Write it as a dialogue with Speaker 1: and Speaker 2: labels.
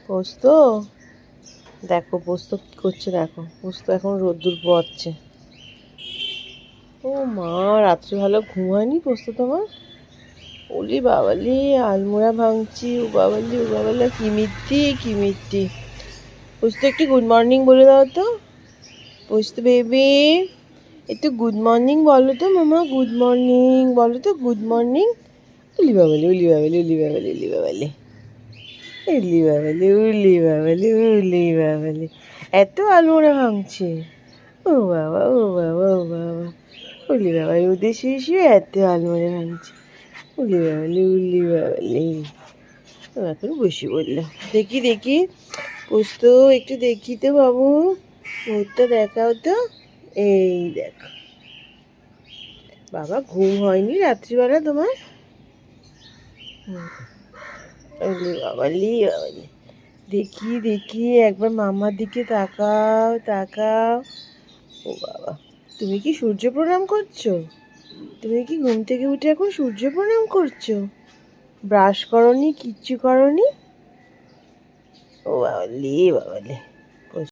Speaker 1: পোস্ত দেখো, পোস্ত কী করছে দেখো, পোস্ত এখন রোদ্দুর পোয়াচ্ছে। ও মা, রাত্রে ভালো ঘুম হয়নি পোস্ত তোমার? ওলি বাবালি, আলমোড়া ভাঙছি, ও বাবালি ও বাবালি, কি মিট্টি কি মিট্টি। পোস্ত একটু গুড মর্নিং বলে দাও তো, পোস্ত বেবি একটু গুড মর্নিং বলো তো মামা, গুড মর্নিং বলো তো, গুড মর্নিং। উলি বাবালি উলি বাবালি উলি বাবালি উলি বাবালি উলি বাবালি উলি বাবালি উলি বাবালি, এত আলমোড়া ভাঙছে। ও বাবা ও বাবা ও বাবা, উলি বাবা রোদে শুয়ে শুয়ে এত আলমোড়া ভাঙছে। উলি বাবালি উলি বাবালি। এখন বসে বললো, দেখি দেখি পোস্ত একটু দেখি তো বাবু, মুখটা দেখাও তো। এই দেখো বাবা, ঘুম হয়নি রাত্রিবেলা তোমার? ওলি বাবালি বাবালি, দেখি দেখি একবার মামার দিকে তাকাও তাকাও। ও বাবা, তুমি কি সূর্য প্রণাম করছো? তুমি কি ঘুম থেকে উঠে এখন সূর্য প্রণাম করছো? ব্রাশ করনি, কিচ্ছু করনি? ও বাবালি বাবালি।